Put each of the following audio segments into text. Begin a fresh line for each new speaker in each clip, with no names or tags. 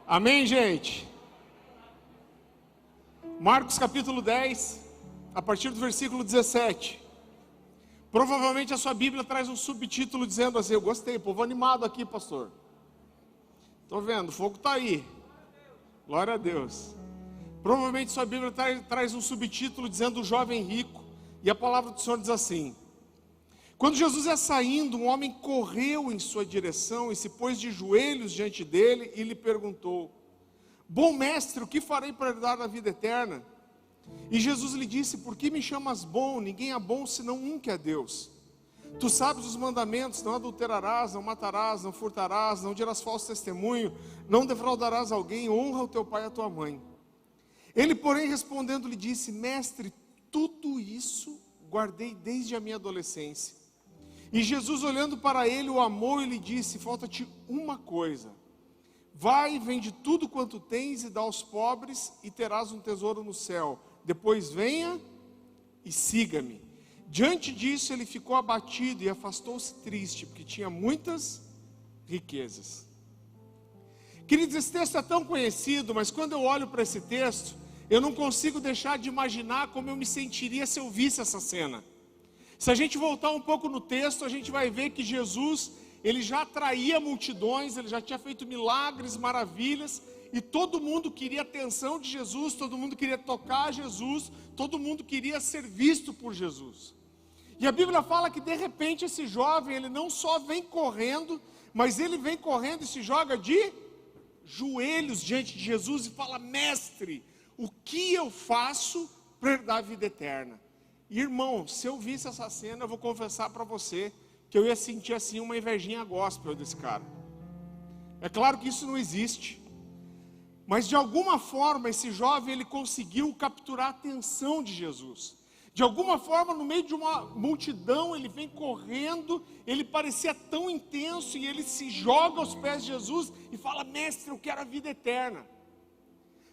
Amém, gente? Marcos capítulo 10, a partir do versículo 17. Provavelmente a sua Bíblia traz um subtítulo dizendo assim, eu gostei, povo animado aqui, pastor. Estou vendo, o fogo está aí. Glória a Deus. Provavelmente sua Bíblia traz um subtítulo dizendo o jovem rico. E a palavra do Senhor diz assim: quando Jesus ia saindo, um homem correu em sua direção e se pôs de joelhos diante dele e lhe perguntou: bom mestre, o que farei para herdar a vida eterna? E Jesus lhe disse: por que me chamas bom? Ninguém é bom senão um, que é Deus. Tu sabes os mandamentos: não adulterarás, não matarás, não furtarás, não dirás falso testemunho, não defraudarás alguém, honra o teu pai e a tua mãe. Ele, porém, respondendo, lhe disse: mestre, tudo isso guardei desde a minha adolescência. E Jesus, olhando para ele, o amou e lhe disse: falta-te uma coisa. Vai, vende tudo quanto tens e dá aos pobres, e terás um tesouro no céu. Depois venha e siga-me. Diante disso ele ficou abatido e afastou-se triste, porque tinha muitas riquezas. Queridos, esse texto é tão conhecido, mas quando eu olho para esse texto, eu não consigo deixar de imaginar como eu me sentiria se eu visse essa cena. Se a gente voltar um pouco no texto, a gente vai ver que Jesus, ele já atraía multidões, ele já tinha feito milagres, maravilhas, e todo mundo queria a atenção de Jesus, todo mundo queria tocar Jesus, todo mundo queria ser visto por Jesus. E a Bíblia fala que de repente esse jovem, ele não só vem correndo, mas ele vem correndo e se joga de joelhos diante de Jesus e fala: mestre, o que eu faço para herdar a vida eterna? E, irmão, se eu visse essa cena, eu vou confessar para você que eu ia sentir assim uma invejinha gospel desse cara. É claro que isso não existe, mas de alguma forma esse jovem, ele conseguiu capturar a atenção de Jesus. De alguma forma, no meio de uma multidão, ele vem correndo, ele parecia tão intenso, e ele se joga aos pés de Jesus e fala: mestre, eu quero a vida eterna.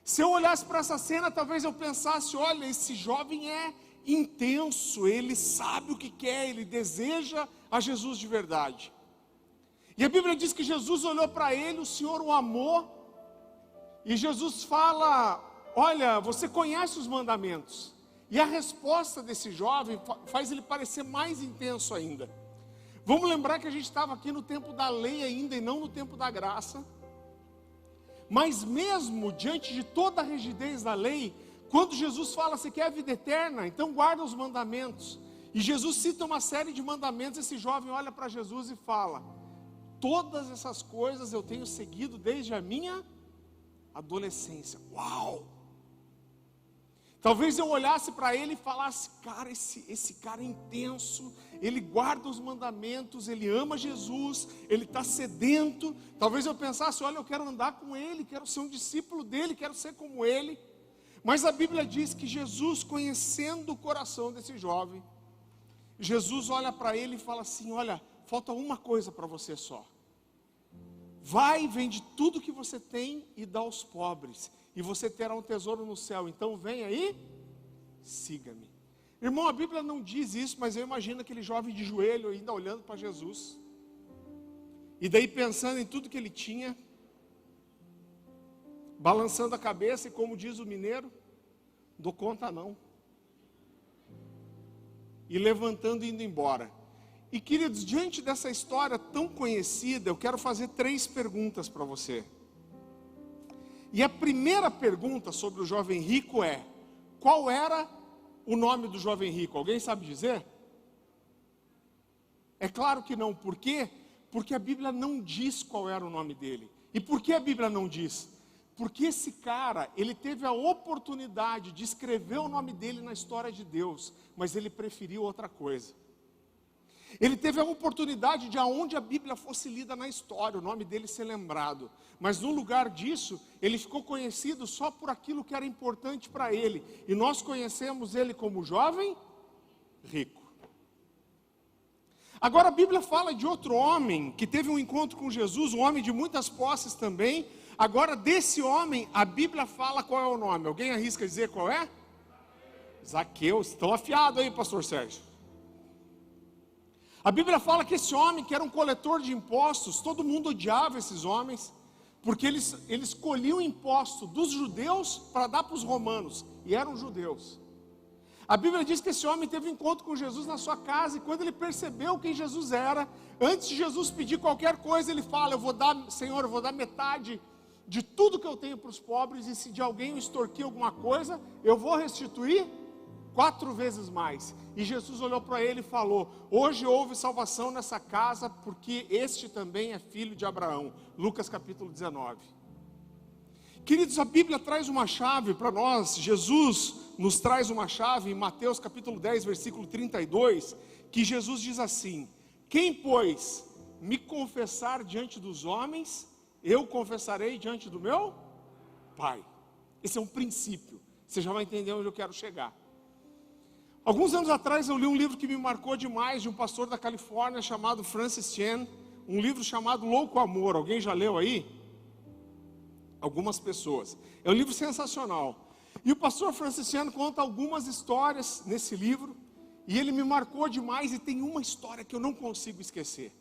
Se eu olhasse para essa cena, talvez eu pensasse: olha, esse jovem é intenso, ele sabe o que quer, ele deseja a Jesus de verdade. E a Bíblia diz que Jesus olhou para ele, o Senhor o amou, e Jesus fala: olha, você conhece os mandamentos. E a resposta desse jovem faz ele parecer mais intenso ainda. Vamos lembrar que a gente estava aqui no tempo da lei ainda, e não no tempo da graça. Mas mesmo diante de toda a rigidez da lei, quando Jesus fala: você quer a vida eterna? Então guarda os mandamentos. E Jesus cita uma série de mandamentos. Esse jovem olha para Jesus e fala: todas essas coisas eu tenho seguido desde a minha adolescência. Uau! Talvez eu olhasse para ele e falasse: cara, esse cara é intenso, ele guarda os mandamentos, ele ama Jesus, ele está sedento. Talvez eu pensasse: olha, eu quero andar com ele, quero ser um discípulo dele, quero ser como ele. Mas a Bíblia diz que Jesus, conhecendo o coração desse jovem, Jesus olha para ele e fala assim: olha, falta uma coisa para você só. Vai, vende tudo que você tem e dá aos pobres, e você terá um tesouro no céu. Então venha aí, siga-me. Irmão, a Bíblia não diz isso, mas eu imagino aquele jovem de joelho ainda olhando para Jesus, e daí pensando em tudo que ele tinha, balançando a cabeça, e como diz o mineiro: dou conta não. E levantando e indo embora. E, queridos, diante dessa história tão conhecida, eu quero fazer 3 perguntas para você. E a primeira pergunta sobre o jovem rico é: qual era o nome do jovem rico? Alguém sabe dizer? É claro que não. Por quê? Porque a Bíblia não diz qual era o nome dele. E por que a Bíblia não diz? Porque esse cara, ele teve a oportunidade de escrever o nome dele na história de Deus, mas ele preferiu outra coisa. Ele teve a oportunidade de aonde a Bíblia fosse lida na história, o nome dele ser lembrado. Mas no lugar disso, ele ficou conhecido só por aquilo que era importante para ele. E nós conhecemos ele como jovem rico. Agora a Bíblia fala de outro homem que teve um encontro com Jesus, um homem de muitas posses também. Agora desse homem, a Bíblia fala qual é o nome. Alguém arrisca dizer qual é? Zaqueu. Estão afiados aí, pastor Sérgio. A Bíblia fala que esse homem, que era um coletor de impostos, todo mundo odiava esses homens, porque eles colhiam imposto dos judeus para dar para os romanos, e eram judeus. A Bíblia diz que esse homem teve um encontro com Jesus na sua casa, e quando ele percebeu quem Jesus era, antes de Jesus pedir qualquer coisa, ele fala: Senhor, eu vou dar metade de tudo que eu tenho para os pobres, e se de alguém extorquir alguma coisa, eu vou restituir 4 vezes mais. E Jesus olhou para ele e falou: hoje houve salvação nessa casa, porque este também é filho de Abraão. Lucas capítulo 19. Queridos, a Bíblia traz uma chave para nós. Jesus nos traz uma chave em Mateus capítulo 10, versículo 32, que Jesus diz assim: quem, pois, me confessar diante dos homens, eu confessarei diante do meu Pai. Esse é um princípio. Você já vai entender onde eu quero chegar. Alguns anos atrás eu li um livro que me marcou demais, de um pastor da Califórnia chamado Francis Chan, um livro chamado Louco Amor. Alguém já leu aí? Algumas pessoas. É um livro sensacional. E o pastor Francis Chan conta algumas histórias nesse livro, e ele me marcou demais, e tem uma história que eu não consigo esquecer.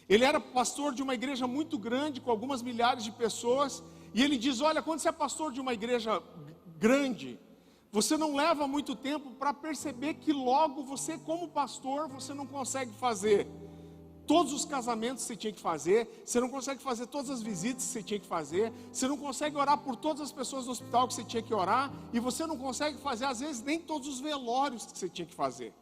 Ele era pastor de uma igreja muito grande, com algumas milhares de pessoas, e ele diz: olha, quando você é pastor de uma igreja grande, você não leva muito tempo para perceber que logo você, como pastor, você não consegue fazer todos os casamentos que você tinha que fazer, você não consegue fazer todas as visitas que você tinha que fazer, você não consegue orar por todas as pessoas no hospital que você tinha que orar, e você não consegue fazer, às vezes, nem todos os velórios que você tinha que fazer.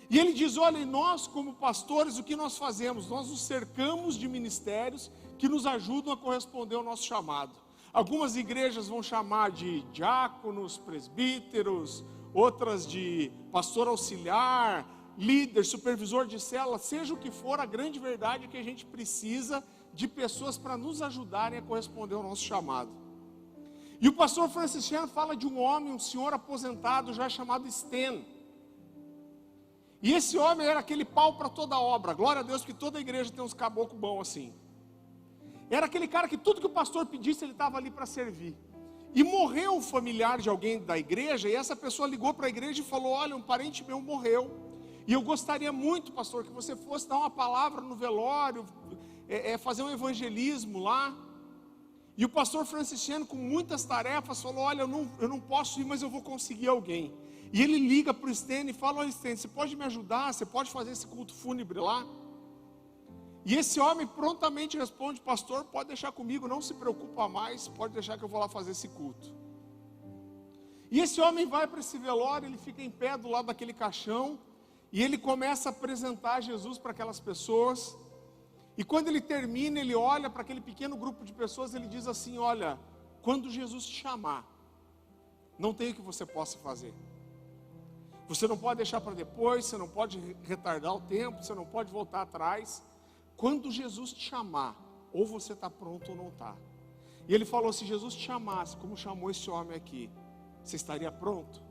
E ele diz: olha, nós como pastores, o que nós fazemos? Nós nos cercamos de ministérios que nos ajudam a corresponder ao nosso chamado. Algumas igrejas vão chamar de diáconos, presbíteros, outras de pastor auxiliar, líder, supervisor de célula. Seja o que for, a grande verdade é que a gente precisa de pessoas para nos ajudarem a corresponder ao nosso chamado. E o pastor Francis Chan fala de um homem, um senhor aposentado já chamado Stan. E esse homem era aquele pau para toda obra. Glória a Deus que toda igreja tem uns caboclos bons assim. Era aquele cara que tudo que o pastor pedisse, ele estava ali para servir. E morreu um familiar de alguém da igreja, e essa pessoa ligou para a igreja e falou: olha, um parente meu morreu, e eu gostaria muito, pastor, que você fosse dar uma palavra no velório, fazer um evangelismo lá. E o pastor Francis Chan, com muitas tarefas, falou: olha, eu não posso ir, mas eu vou conseguir alguém. E ele liga para o Stan e fala: olha, Stan, você pode me ajudar? Você pode fazer esse culto fúnebre lá? E esse homem prontamente responde: pastor, pode deixar comigo, não se preocupa mais, pode deixar que eu vou lá fazer esse culto. E esse homem vai para esse velório, ele fica em pé do lado daquele caixão, e ele começa a apresentar Jesus para aquelas pessoas. E quando ele termina, ele olha para aquele pequeno grupo de pessoas, ele diz assim: olha, quando Jesus te chamar, não tem o que você possa fazer. Você não pode deixar para depois, você não pode retardar o tempo, você não pode voltar atrás. Quando Jesus te chamar, ou você está pronto ou não está. E ele falou: se Jesus te chamasse, como chamou esse homem aqui, você estaria pronto?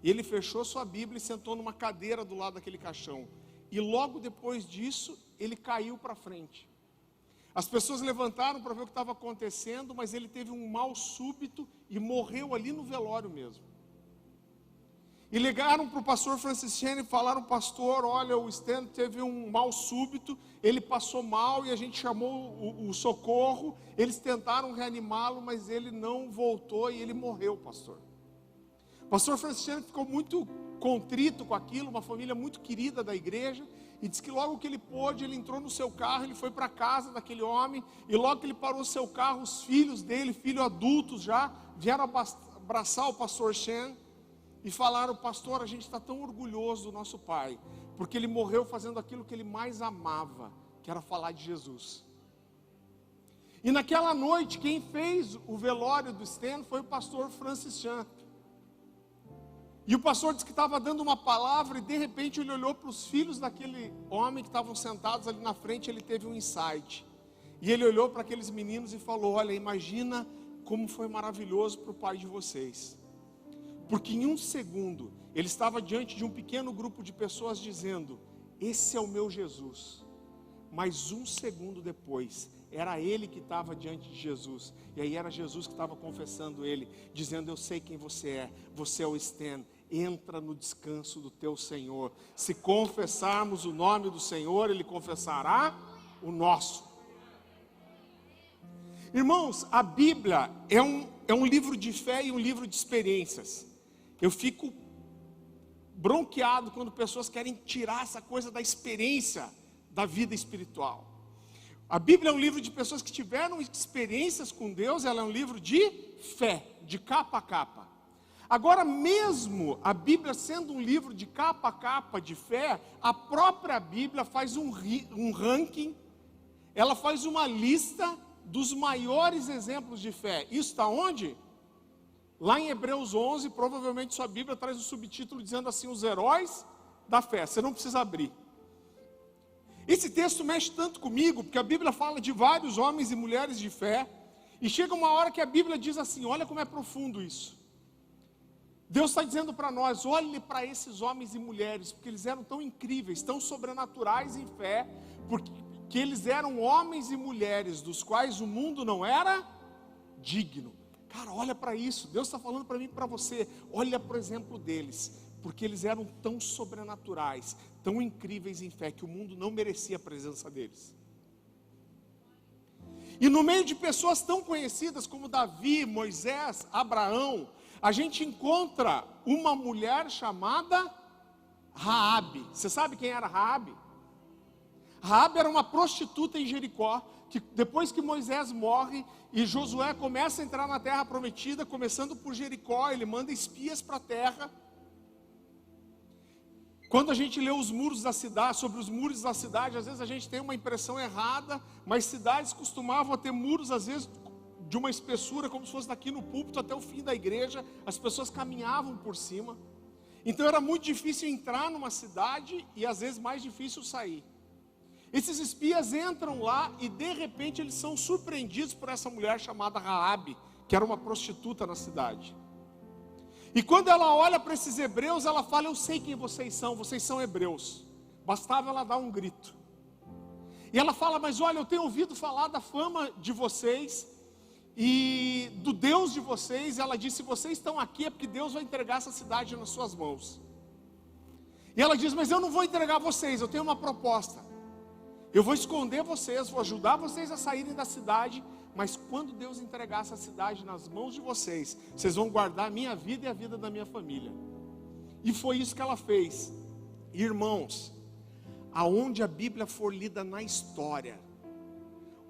E ele fechou sua Bíblia e sentou numa cadeira do lado daquele caixão. E logo depois disso, ele caiu para frente. As pessoas levantaram para ver o que estava acontecendo, mas ele teve um mal súbito e morreu ali no velório mesmo. E ligaram para o pastor Francis Chan e falaram: pastor, olha, o Stan teve um mal súbito, ele passou mal e a gente chamou o socorro, eles tentaram reanimá-lo, mas ele não voltou e ele morreu, pastor. O pastor Francis Chan ficou muito contrito com aquilo, uma família muito querida da igreja, e disse que logo que ele pôde, ele entrou no seu carro, ele foi para a casa daquele homem, e logo que ele parou o seu carro, os filhos dele, filhos adultos já, vieram abraçar o pastor Chan, e falaram: pastor, a gente está tão orgulhoso do nosso pai, porque ele morreu fazendo aquilo que ele mais amava, que era falar de Jesus. E naquela noite, quem fez o velório do Stan foi o pastor Francis Chan. E o pastor disse que estava dando uma palavra, e de repente ele olhou para os filhos daquele homem que estavam sentados ali na frente, ele teve um insight. E ele olhou para aqueles meninos e falou: olha, imagina como foi maravilhoso para o pai de vocês. Porque em um segundo, ele estava diante de um pequeno grupo de pessoas dizendo: esse é o meu Jesus. Mas um segundo depois, era ele que estava diante de Jesus. E aí era Jesus que estava confessando ele, dizendo: eu sei quem você é o Stan, entra no descanso do teu Senhor. Se confessarmos o nome do Senhor, Ele confessará o nosso. Irmãos, a Bíblia é um livro de fé e um livro de experiências. Eu fico bronqueado quando pessoas querem tirar essa coisa da experiência da vida espiritual. A Bíblia é um livro de pessoas que tiveram experiências com Deus, ela é um livro de fé, de capa a capa. Agora, mesmo a Bíblia sendo um livro de capa a capa de fé, a própria Bíblia faz um ranking, ela faz uma lista dos maiores exemplos de fé. Isso está onde? Lá em Hebreus 11, provavelmente sua Bíblia traz um subtítulo dizendo assim, os heróis da fé. Você não precisa abrir. Esse texto mexe tanto comigo, porque a Bíblia fala de vários homens e mulheres de fé, e chega uma hora que a Bíblia diz assim, olha como é profundo isso. Deus está dizendo para nós, olhe para esses homens e mulheres, porque eles eram tão incríveis, tão sobrenaturais em fé, porque eles eram homens e mulheres dos quais o mundo não era digno. Cara, olha para isso, Deus está falando para mim e para você, olha para o exemplo deles, porque eles eram tão sobrenaturais, tão incríveis em fé, que o mundo não merecia a presença deles. E no meio de pessoas tão conhecidas como Davi, Moisés, Abraão, a gente encontra uma mulher chamada Raabe. Você sabe quem era Raabe? Raabe era uma prostituta em Jericó, que depois que Moisés morre e Josué começa a entrar na terra prometida, começando por Jericó, ele manda espias para a terra. Quando a gente lê os muros da cidade, sobre os muros da cidade, às vezes a gente tem uma impressão errada, mas cidades costumavam ter muros, às vezes, de uma espessura, como se fosse daqui no púlpito até o fim da igreja, as pessoas caminhavam por cima. Então era muito difícil entrar numa cidade e às vezes mais difícil sair. Esses espias entram lá e de repente eles são surpreendidos por essa mulher chamada Raabe, que era uma prostituta na cidade. E quando ela olha para esses hebreus, ela fala, eu sei quem vocês são hebreus. Bastava ela dar um grito. E ela fala, mas olha, eu tenho ouvido falar da fama de vocês e do Deus de vocês. E ela diz, se vocês estão aqui é porque Deus vai entregar essa cidade nas suas mãos. E ela diz, mas eu não vou entregar vocês, eu tenho uma proposta. Eu vou esconder vocês, vou ajudar vocês a saírem da cidade, mas quando Deus entregar essa cidade nas mãos de vocês, vocês vão guardar a minha vida e a vida da minha família. E foi isso que ela fez. Irmãos, aonde a Bíblia for lida na história,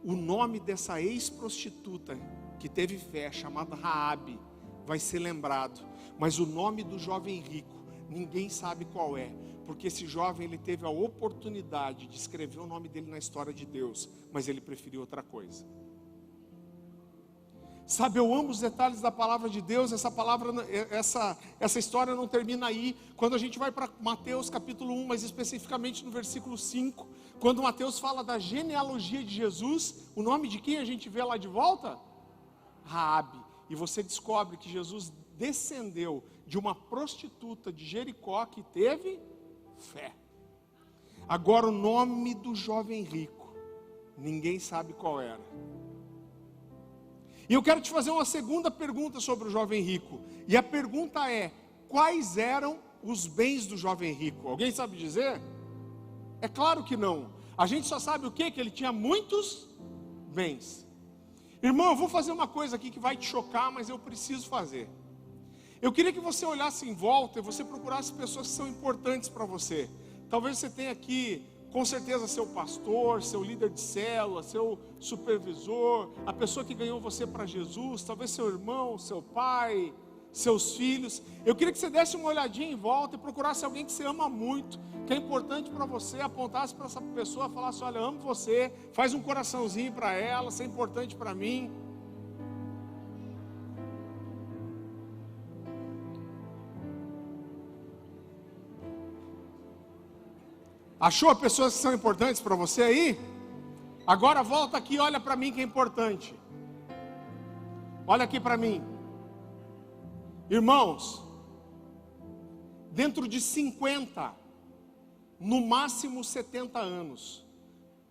o nome dessa ex-prostituta que teve fé, chamada Raabe, vai ser lembrado. Mas o nome do jovem rico, ninguém sabe qual é. Porque esse jovem, ele teve a oportunidade de escrever o nome dele na história de Deus, mas ele preferiu outra coisa. Sabe, eu amo os detalhes da palavra de Deus. Essa história não termina aí. Quando a gente vai para Mateus capítulo 1, mas especificamente no versículo 5, quando Mateus fala da genealogia de Jesus, o nome de quem a gente vê lá de volta? Raabe. E você descobre que Jesus descendeu de uma prostituta de Jericó que teve fé. Agora o nome do jovem rico, ninguém sabe qual era. E eu quero te fazer uma segunda pergunta sobre o jovem rico. E a pergunta é, quais eram os bens do jovem rico? Alguém sabe dizer? É claro que não. A gente só sabe o quê? Que ele tinha muitos bens. Irmão, eu vou fazer uma coisa aqui que vai te chocar, mas eu preciso fazer. Eu queria que você olhasse em volta e você procurasse pessoas que são importantes para você. Talvez você tenha aqui, com certeza, seu pastor, seu líder de célula, seu supervisor, a pessoa que ganhou você para Jesus, talvez seu irmão, seu pai, seus filhos. Eu queria que você desse uma olhadinha em volta e procurasse alguém que você ama muito, que é importante para você, apontasse para essa pessoa, falasse, olha, amo você, faz um coraçãozinho para ela, isso é importante para mim. Achou pessoas que são importantes para você aí? Agora volta aqui, olha para mim que é importante. Olha aqui para mim. Irmãos, dentro de 50, no máximo 70 anos,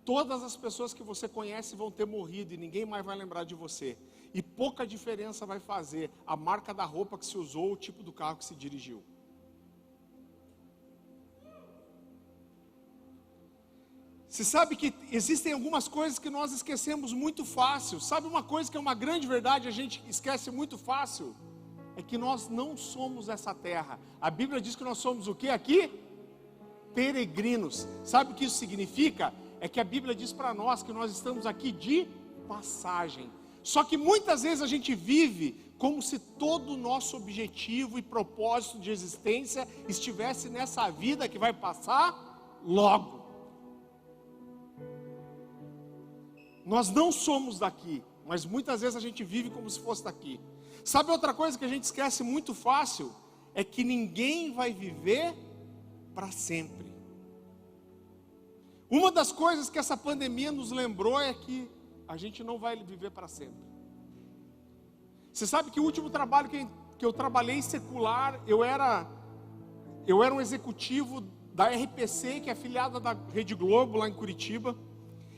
todas as pessoas que você conhece vão ter morrido e ninguém mais vai lembrar de você. E pouca diferença vai fazer a marca da roupa que se usou, o tipo do carro que se dirigiu. Você sabe que existem algumas coisas que nós esquecemos muito fácil. Sabe uma coisa que é uma grande verdade, a gente esquece muito fácil? É que nós não somos essa terra. A Bíblia diz que nós somos o quê aqui? Peregrinos. Sabe o que isso significa? É que a Bíblia diz para nós que nós estamos aqui de passagem. Só que muitas vezes a gente vive como se todo o nosso objetivo e propósito de existência estivesse nessa vida que vai passar logo. Nós não somos daqui, mas muitas vezes a gente vive como se fosse daqui. Sabe outra coisa que a gente esquece muito fácil? É que ninguém vai viver para sempre. Uma das coisas que essa pandemia nos lembrou é que a gente não vai viver para sempre. Você sabe que o último trabalho que eu trabalhei secular, eu era um executivo da RPC, que é afiliada da Rede Globo, lá em Curitiba.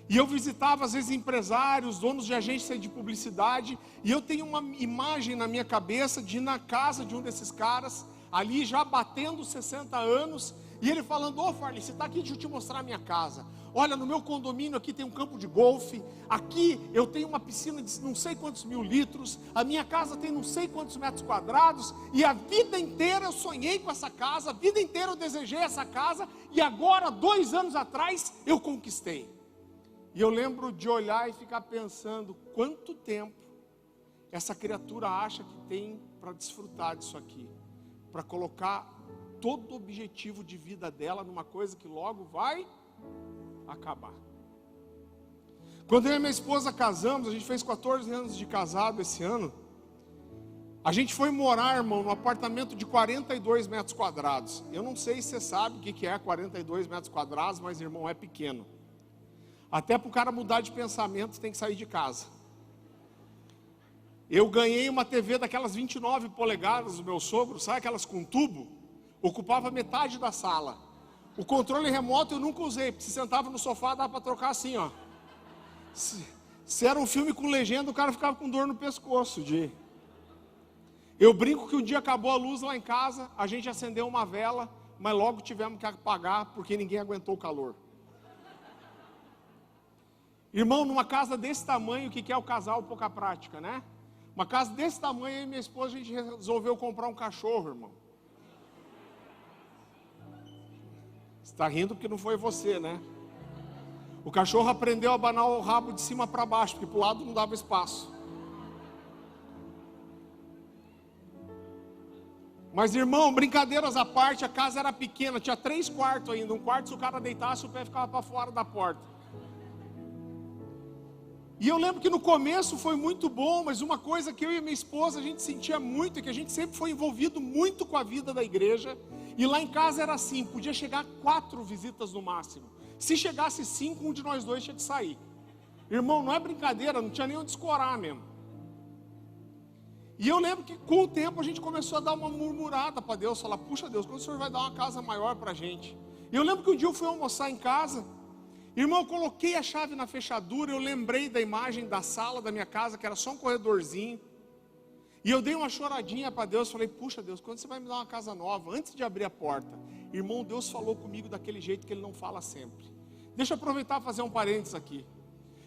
E eu visitava às vezes empresários, donos de agência de publicidade, e eu tenho uma imagem na minha cabeça de ir na casa de um desses caras, ali já batendo 60 anos, e ele falando: ô Farley, você está aqui, deixa eu te mostrar a minha casa. Olha, no meu condomínio aqui tem um campo de golfe, aqui eu tenho uma piscina de não sei quantos mil litros, a minha casa tem não sei quantos metros quadrados, e a vida inteira eu sonhei com essa casa, a vida inteira eu desejei essa casa, e agora, 2 anos atrás, eu conquistei. E eu lembro de olhar e ficar pensando quanto tempo essa criatura acha que tem para desfrutar disso aqui, para colocar todo o objetivo de vida dela numa coisa que logo vai acabar. Quando eu e minha esposa casamos, a gente fez 14 anos de casado esse ano, a gente foi morar, irmão, num apartamento de 42 metros quadrados. Eu não sei se você sabe o que é 42 metros quadrados, mas, irmão, é pequeno. Até para o cara mudar de pensamento, tem que sair de casa. Eu ganhei uma TV daquelas 29 polegadas do meu sogro, sabe aquelas com tubo? Ocupava metade da sala. O controle remoto eu nunca usei, porque se sentava no sofá, dava para trocar assim, ó. Se era um filme com legenda, o cara ficava com dor no pescoço. Eu brinco que um dia acabou a luz lá em casa, a gente acendeu uma vela, mas logo tivemos que apagar, porque ninguém aguentou o calor. Irmão, numa casa desse tamanho, o que é o casal? Pouca prática, né? Uma casa desse tamanho, eu e minha esposa, a gente resolveu comprar um cachorro, irmão. Você está rindo porque não foi você, né? O cachorro aprendeu a abanar o rabo de cima para baixo, porque para o lado não dava espaço. Mas, irmão, brincadeiras à parte, a casa era pequena, tinha 3 quartos ainda. Um quarto, se o cara deitasse, o pé ficava para fora da porta. E eu lembro que no começo foi muito bom, mas uma coisa que eu e minha esposa a gente sentia muito, é que a gente sempre foi envolvido muito com a vida da igreja, e lá em casa era assim, podia chegar 4 visitas no máximo. Se chegasse 5, um de nós dois tinha que sair. Irmão, não é brincadeira, não tinha nem onde escorar mesmo. E eu lembro que com o tempo a gente começou a dar uma murmurada para Deus, falar: puxa Deus, quando o Senhor vai dar uma casa maior para a gente? E eu lembro que um dia eu fui almoçar em casa, irmão, eu coloquei a chave na fechadura, eu lembrei da imagem da sala da minha casa, que era só um corredorzinho, e eu dei uma choradinha para Deus, falei: puxa Deus, quando você vai me dar uma casa nova? Antes de abrir a porta, irmão, Deus falou comigo daquele jeito que Ele não fala sempre. Deixa eu aproveitar e fazer um parênteses aqui.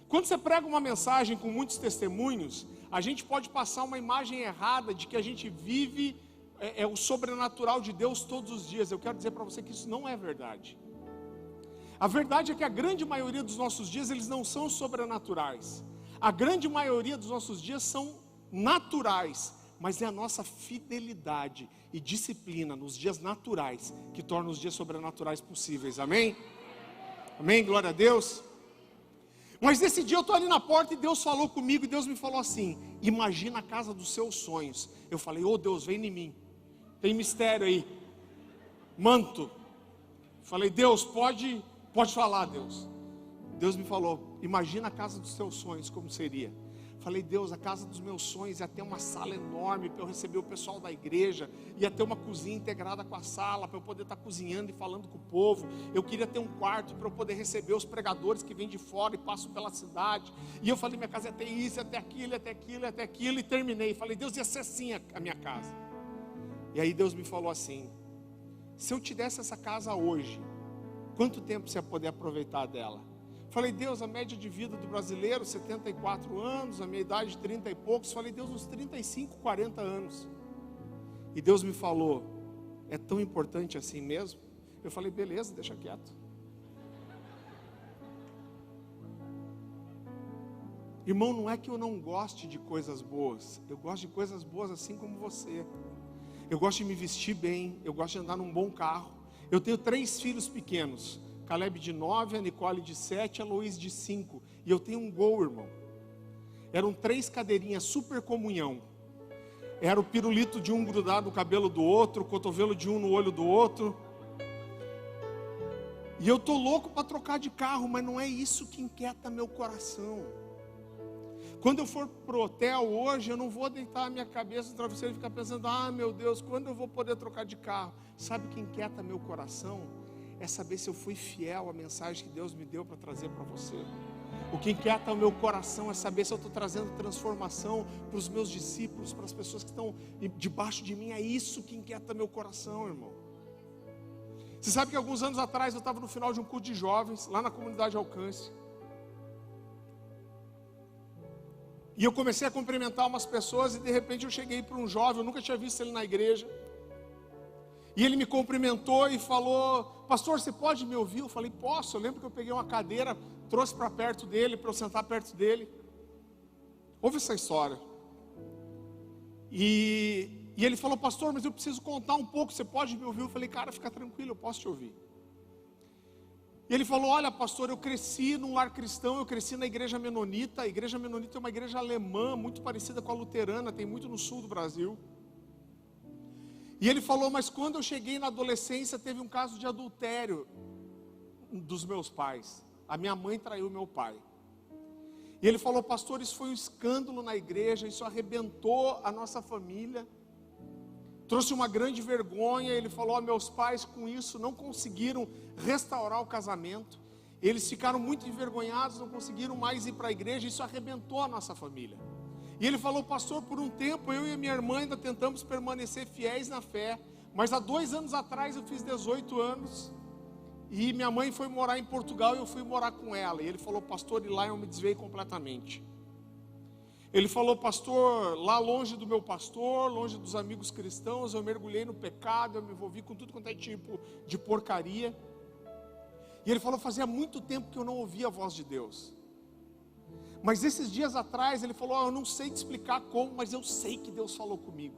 Quando você prega uma mensagem com muitos testemunhos, a gente pode passar uma imagem errada de que a gente vive o sobrenatural de Deus todos os dias. Eu quero dizer para você que isso não é verdade. A verdade é que a grande maioria dos nossos dias, eles não são sobrenaturais. A grande maioria dos nossos dias são naturais, mas é a nossa fidelidade e disciplina nos dias naturais que torna os dias sobrenaturais possíveis. Amém? Amém? Glória a Deus. Mas nesse dia eu estou ali na porta e Deus falou comigo, e Deus me falou assim: imagina a casa dos seus sonhos. Eu falei: ô Deus, vem em mim, tem mistério aí, manto. Falei: Deus, pode falar, Deus. Deus me falou: imagina a casa dos seus sonhos, como seria? Falei: Deus, a casa dos meus sonhos ia ter uma sala enorme para eu receber o pessoal da igreja, ia ter uma cozinha integrada com a sala, para eu poder estar cozinhando e falando com o povo. Eu queria ter um quarto para eu poder receber os pregadores que vêm de fora e passam pela cidade. E eu falei: minha casa ia ter isso, ia ter aquilo, ia ter aquilo, ia ter aquilo, e terminei. Falei: Deus, ia ser assim a minha casa. E aí Deus me falou assim: se eu te desse essa casa hoje, quanto tempo você ia poder aproveitar dela? Falei, Deus, a média de vida do brasileiro, 74 anos, a minha idade, 30 e poucos. Falei, Deus, uns 35, 40 anos. E Deus me falou, é tão importante assim mesmo? Eu falei, beleza, deixa quieto. Irmão, não é que eu não goste de coisas boas. Eu gosto de coisas boas assim como você. Eu gosto de me vestir bem, eu gosto de andar num bom carro. Eu tenho 3 filhos pequenos. Caleb de 9, a Nicole de 7, a Luiz de 5. E eu tenho um Gol, irmão. Eram 3 cadeirinhas, super comunhão. Era o pirulito de um grudado no cabelo do outro, o cotovelo de um no olho do outro. E eu tô louco para trocar de carro, mas não é isso que inquieta meu coração. Quando eu for pro hotel hoje, eu não vou deitar a minha cabeça no travesseiro e ficar pensando, meu Deus, quando eu vou poder trocar de carro? Sabe o que inquieta meu coração? É saber se eu fui fiel à mensagem que Deus me deu para trazer para você. O que inquieta o meu coração é saber se eu estou trazendo transformação para os meus discípulos, para as pessoas que estão debaixo de mim. É isso que inquieta meu coração, irmão. Você sabe que alguns anos atrás eu estava no final de um culto de jovens, lá na comunidade Alcance. E eu comecei a cumprimentar umas pessoas e de repente eu cheguei para um jovem, eu nunca tinha visto ele na igreja. E ele me cumprimentou e falou, pastor, você pode me ouvir? Eu falei, posso. Eu lembro que eu peguei uma cadeira, trouxe para perto dele, para eu sentar perto dele. Ouve essa história. E ele falou, pastor, mas eu preciso contar um pouco, você pode me ouvir? Eu falei, cara, fica tranquilo, eu posso te ouvir. E ele falou, olha pastor, eu cresci num lar cristão, eu cresci na igreja menonita. A igreja menonita é uma igreja alemã, muito parecida com a luterana, tem muito no sul do Brasil. E ele falou, mas quando eu cheguei na adolescência, teve um caso de adultério dos meus pais. A minha mãe traiu meu pai. E ele falou, pastor, isso foi um escândalo na igreja, isso arrebentou a nossa família. Trouxe uma grande vergonha. Ele falou, meus pais com isso não conseguiram restaurar o casamento. Eles ficaram muito envergonhados, não conseguiram mais ir para a igreja, isso arrebentou a nossa família. E ele falou, pastor, por um tempo eu e a minha irmã ainda tentamos permanecer fiéis na fé, mas há 2 anos atrás eu fiz 18 anos, e minha mãe foi morar em Portugal e eu fui morar com ela. E ele falou, pastor, e lá eu me desviei completamente. Ele falou, pastor, lá longe do meu pastor, longe dos amigos cristãos, eu mergulhei no pecado, eu me envolvi com tudo quanto é tipo de porcaria. E ele falou, fazia muito tempo que eu não ouvia a voz de Deus. Mas esses dias atrás, ele falou, eu não sei te explicar como, mas eu sei que Deus falou comigo.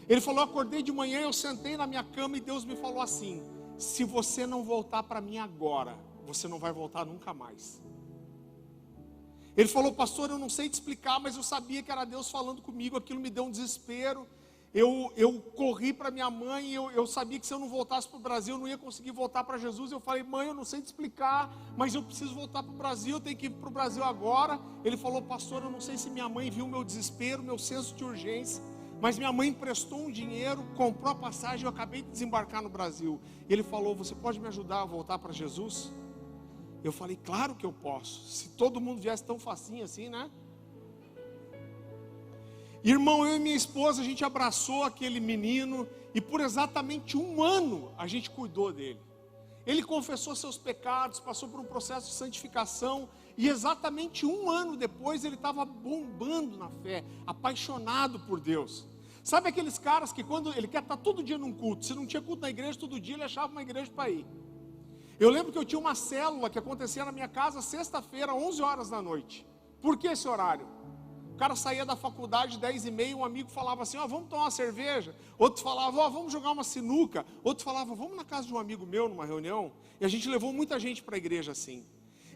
Ele falou, eu acordei de manhã, eu sentei na minha cama e Deus me falou assim, se você não voltar para mim agora, você não vai voltar nunca mais. Ele falou, pastor, eu não sei te explicar, mas eu sabia que era Deus falando comigo, aquilo me deu um desespero. Eu corri para minha mãe, eu sabia que se eu não voltasse para o Brasil, eu não ia conseguir voltar para Jesus. Eu falei, mãe, eu não sei te explicar, mas eu preciso voltar para o Brasil, eu tenho que ir para o Brasil agora. Ele falou, pastor, eu não sei se minha mãe viu o meu desespero, meu senso de urgência, mas minha mãe emprestou um dinheiro, comprou a passagem, eu acabei de desembarcar no Brasil. Ele falou, você pode me ajudar a voltar para Jesus? Eu falei, claro que eu posso, se todo mundo viesse tão facinho assim, né? Irmão, eu e minha esposa, a gente abraçou aquele menino, e por exatamente 1 ano, a gente cuidou dele. Ele confessou seus pecados, passou por um processo de santificação, e exatamente 1 ano depois, ele estava bombando na fé, apaixonado por Deus. Sabe aqueles caras que quando ele quer estar todo dia num culto, se não tinha culto na igreja, todo dia ele achava uma igreja para ir. Eu lembro que eu tinha uma célula que acontecia na minha casa, sexta-feira, 11 horas da noite. Por que esse horário? O cara saía da faculdade 10h30, um amigo falava assim, vamos tomar uma cerveja. Outro falava, vamos jogar uma sinuca. Outro falava, vamos na casa de um amigo meu, numa reunião. E a gente levou muita gente para a igreja assim.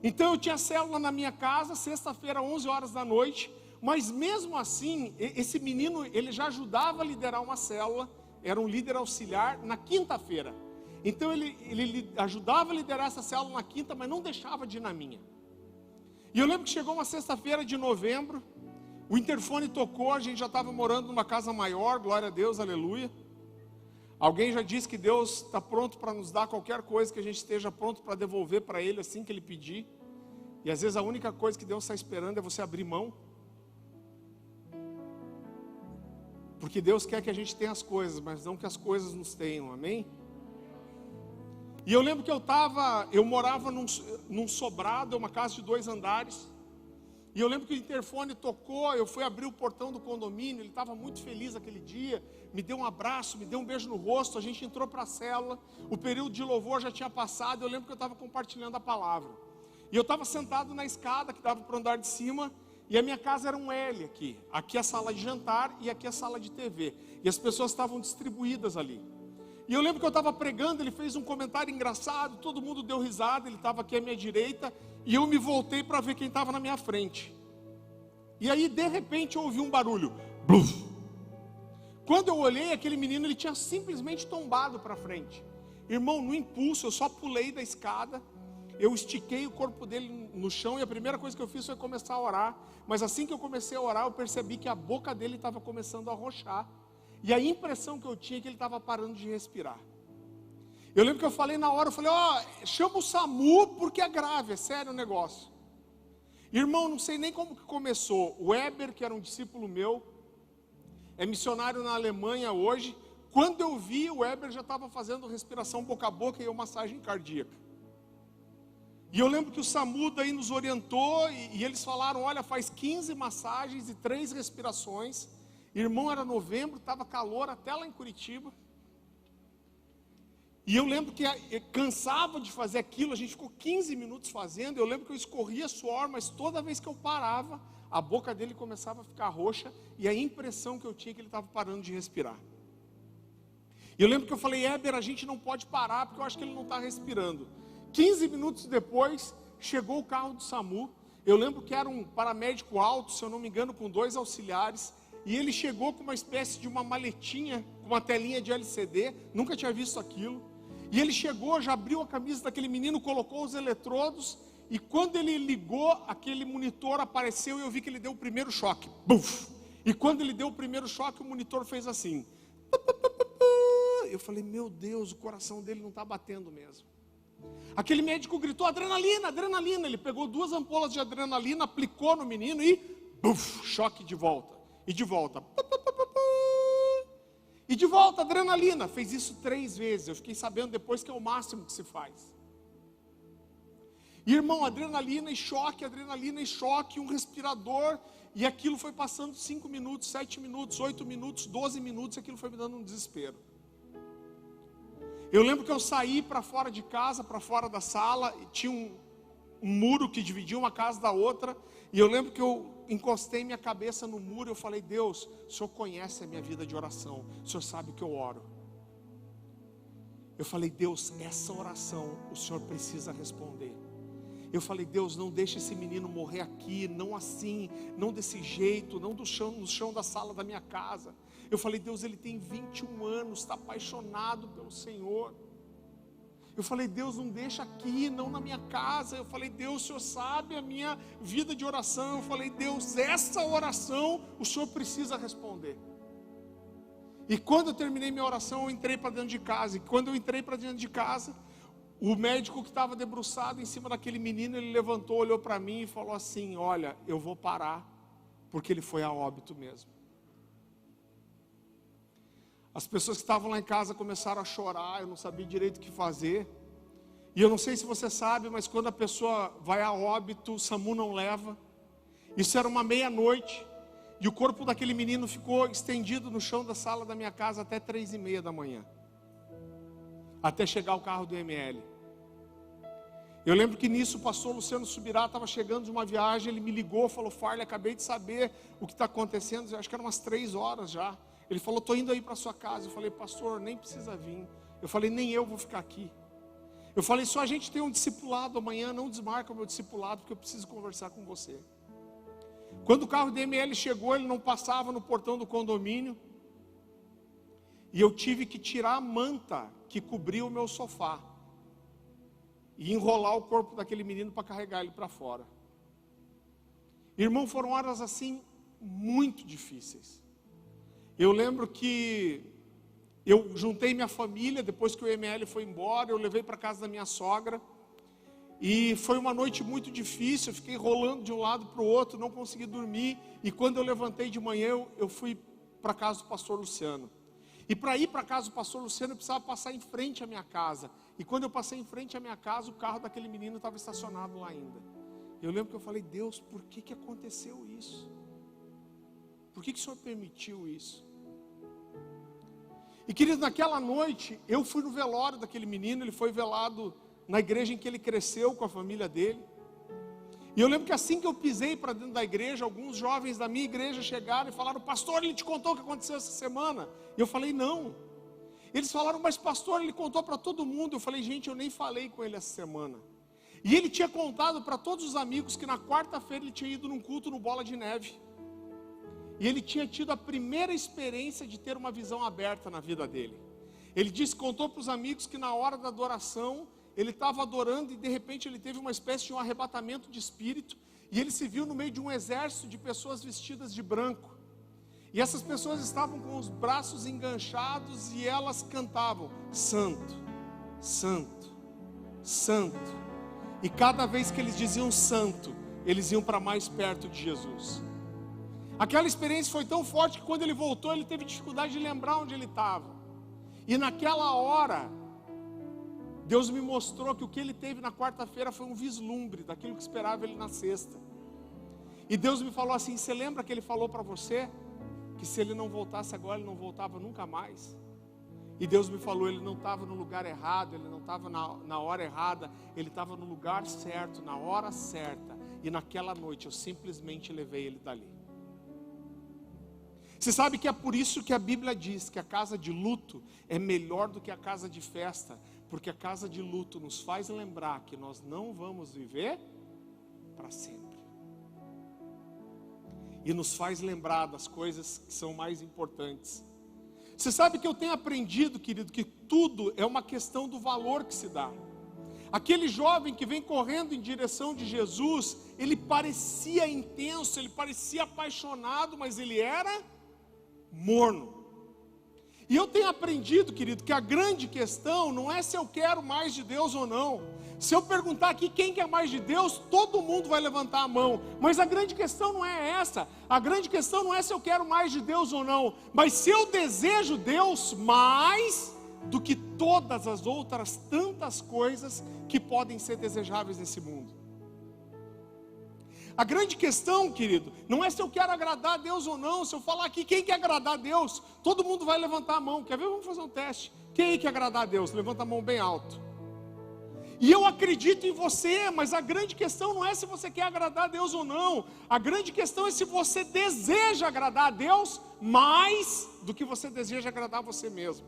Então eu tinha célula na minha casa, sexta-feira, 11 horas da noite. Mas mesmo assim, esse menino, ele já ajudava a liderar uma célula. Era um líder auxiliar na quinta-feira. Então ele ajudava a liderar essa célula na quinta, mas não deixava de ir na minha. E eu lembro que chegou uma sexta-feira de novembro, o interfone tocou, a gente já estava morando numa casa maior, glória a Deus, aleluia. Alguém já disse que Deus está pronto para nos dar qualquer coisa que a gente esteja pronto para devolver para Ele assim que Ele pedir. E às vezes a única coisa que Deus está esperando é você abrir mão. Porque Deus quer que a gente tenha as coisas, mas não que as coisas nos tenham, amém? E eu lembro que eu morava num sobrado, uma casa de 2 andares. E eu lembro que o interfone tocou, eu fui abrir o portão do condomínio, ele estava muito feliz aquele dia, me deu um abraço, me deu um beijo no rosto, a gente entrou para a célula, o período de louvor já tinha passado, eu lembro que eu estava compartilhando a palavra. E eu estava sentado na escada que dava para o andar de cima, e a minha casa era um L aqui. Aqui é a sala de jantar e aqui é a sala de TV. E as pessoas estavam distribuídas ali. E eu lembro que eu estava pregando, ele fez um comentário engraçado, todo mundo deu risada, ele estava aqui à minha direita, e eu me voltei para ver quem estava na minha frente. E aí, de repente, eu ouvi um barulho. Bluf. Quando eu olhei, aquele menino, ele tinha simplesmente tombado para frente. Irmão, no impulso, eu só pulei da escada, eu estiquei o corpo dele no chão, e a primeira coisa que eu fiz foi começar a orar. Mas assim que eu comecei a orar, eu percebi que a boca dele estava começando a roxar. E a impressão que eu tinha é que ele estava parando de respirar. Eu lembro que eu falei na hora, eu falei, chama o SAMU porque é grave, é sério o negócio. Irmão, não sei nem como que começou. O Weber, que era um discípulo meu, é missionário na Alemanha hoje. Quando eu vi, o Weber já estava fazendo respiração boca a boca e massagem cardíaca. E eu lembro que o SAMU daí nos orientou e eles falaram, olha, faz 15 massagens e 3 respirações. Irmão, era novembro, estava calor até lá em Curitiba. E eu lembro que cansava de fazer aquilo, a gente ficou 15 minutos fazendo. Eu lembro que eu escorria suor, mas toda vez que eu parava, a boca dele começava a ficar roxa. E a impressão que eu tinha é que ele estava parando de respirar. E eu lembro que eu falei, Éber, a gente não pode parar, porque eu acho que ele não está respirando. 15 minutos depois, chegou o carro do SAMU. Eu lembro que era um paramédico alto, se eu não me engano, com 2 auxiliares. E ele chegou com uma espécie de uma maletinha, com uma telinha de LCD, nunca tinha visto aquilo. E ele chegou, já abriu a camisa daquele menino, colocou os eletrodos, e quando ele ligou, aquele monitor apareceu e eu vi que ele deu o primeiro choque. Buf! E quando ele deu o primeiro choque, o monitor fez assim. Eu falei, meu Deus, o coração dele não está batendo mesmo. Aquele médico gritou, adrenalina, adrenalina. Ele pegou 2 ampolas de adrenalina, aplicou no menino e buf, choque de volta. E de volta. E de volta, adrenalina. Fez isso 3 vezes. Eu fiquei sabendo depois que é o máximo que se faz. Irmão, adrenalina e choque, um respirador. E aquilo foi passando 5 minutos, 7 minutos, 8 minutos, 12 minutos. E aquilo foi me dando um desespero. Eu lembro que eu saí para fora de casa, para fora da sala. E tinha um muro que dividia uma casa da outra. E eu lembro que eu encostei minha cabeça no muro, eu falei, Deus, o Senhor conhece a minha vida de oração, o Senhor sabe que eu oro. Eu falei, Deus, essa oração o Senhor precisa responder. Eu falei, Deus, não deixe esse menino morrer aqui, não assim, não desse jeito, não no chão da sala da minha casa. Eu falei, Deus, ele tem 21 anos, está apaixonado pelo Senhor. Eu falei, Deus, não deixa aqui, não na minha casa. Eu falei, Deus, o Senhor sabe a minha vida de oração. Eu falei, Deus, essa oração o Senhor precisa responder. E quando eu terminei minha oração, eu entrei para dentro de casa. E quando eu entrei para dentro de casa, o médico que estava debruçado em cima daquele menino, ele levantou, olhou para mim e falou assim, olha, eu vou parar, porque ele foi a óbito mesmo. As pessoas que estavam lá em casa começaram a chorar, eu não sabia direito o que fazer. E eu não sei se você sabe, mas quando a pessoa vai a óbito, o SAMU não leva. Isso era uma meia-noite, e o corpo daquele menino ficou estendido no chão da sala da minha casa até 3:30 da manhã. Até chegar o carro do ML. Eu lembro que nisso o pastor Luciano Subirá estava chegando de uma viagem, ele me ligou, falou, Farley, acabei de saber o que está acontecendo, eu acho que eram umas 3 horas já. Ele falou, estou indo aí para sua casa. Eu falei, pastor, nem precisa vir. Eu falei, nem eu vou ficar aqui. Eu falei, só a gente tem um discipulado amanhã, não desmarca o meu discipulado, porque eu preciso conversar com você. Quando o carro do ML chegou, ele não passava no portão do condomínio. E eu tive que tirar a manta que cobria o meu sofá. E enrolar o corpo daquele menino para carregar ele para fora. Irmão, foram horas assim, muito difíceis. Eu lembro que eu juntei minha família, depois que o ML foi embora, eu levei para casa da minha sogra, e foi uma noite muito difícil, eu fiquei rolando de um lado para o outro, não consegui dormir, e quando eu levantei de manhã, eu fui para a casa do pastor Luciano. E para ir para a casa do pastor Luciano, eu precisava passar em frente à minha casa, E quando eu passei em frente à minha casa, o carro daquele menino estava estacionado lá ainda. Eu lembro que eu falei: Deus, por que aconteceu isso? Por que o Senhor permitiu isso? E querido, naquela noite, eu fui no velório daquele menino. Ele foi velado na igreja em que ele cresceu com a família dele. E eu lembro que assim que eu pisei para dentro da igreja, alguns jovens da minha igreja chegaram e falaram: pastor, ele te contou o que aconteceu essa semana? E eu falei: não. Eles falaram: mas pastor, ele contou para todo mundo. Eu falei: gente, eu nem falei com ele essa semana. E ele tinha contado para todos os amigos que na quarta-feira ele tinha ido num culto no Bola de Neve. E ele tinha tido a primeira experiência de ter uma visão aberta na vida dele. Ele disse, contou para os amigos que na hora da adoração, ele estava adorando e de repente ele teve uma espécie de um arrebatamento de espírito. E ele se viu no meio de um exército de pessoas vestidas de branco. E essas pessoas estavam com os braços enganchados e elas cantavam: Santo, Santo, Santo. E cada vez que eles diziam santo, eles iam para mais perto de Jesus. Aquela experiência foi tão forte que quando ele voltou, ele teve dificuldade de lembrar onde ele estava. E naquela hora, Deus me mostrou que o que ele teve na quarta-feira foi um vislumbre daquilo que esperava ele na sexta. E Deus me falou assim: você lembra que ele falou para você que se ele não voltasse agora, ele não voltava nunca mais? E Deus me falou: ele não estava no lugar errado, ele não estava na hora errada, ele estava no lugar certo, na hora certa. E naquela noite eu simplesmente levei ele dali. Você sabe que é por isso que a Bíblia diz que a casa de luto é melhor do que a casa de festa, porque a casa de luto nos faz lembrar que nós não vamos viver para sempre. E nos faz lembrar das coisas que são mais importantes. Você sabe que eu tenho aprendido, querido, que tudo é uma questão do valor que se dá. Aquele jovem que vem correndo em direção de Jesus, ele parecia intenso, ele parecia apaixonado, mas ele era morno. E eu tenho aprendido, querido, que a grande questão não é se eu quero mais de Deus ou não. Se eu perguntar aqui quem quer mais de Deus, todo mundo vai levantar a mão. Mas a grande questão não é essa. A grande questão não é se eu quero mais de Deus ou não, mas se eu desejo Deus mais do que todas as outras tantas coisas que podem ser desejáveis nesse mundo. A grande questão, querido, não é se eu quero agradar a Deus ou não. Se eu falar aqui quem quer agradar a Deus, todo mundo vai levantar a mão. Quer ver? Vamos fazer um teste. Quem quer agradar a Deus? Levanta a mão bem alto. E eu acredito em você, mas a grande questão não é se você quer agradar a Deus ou não. A grande questão é se você deseja agradar a Deus mais do que você deseja agradar a você mesmo.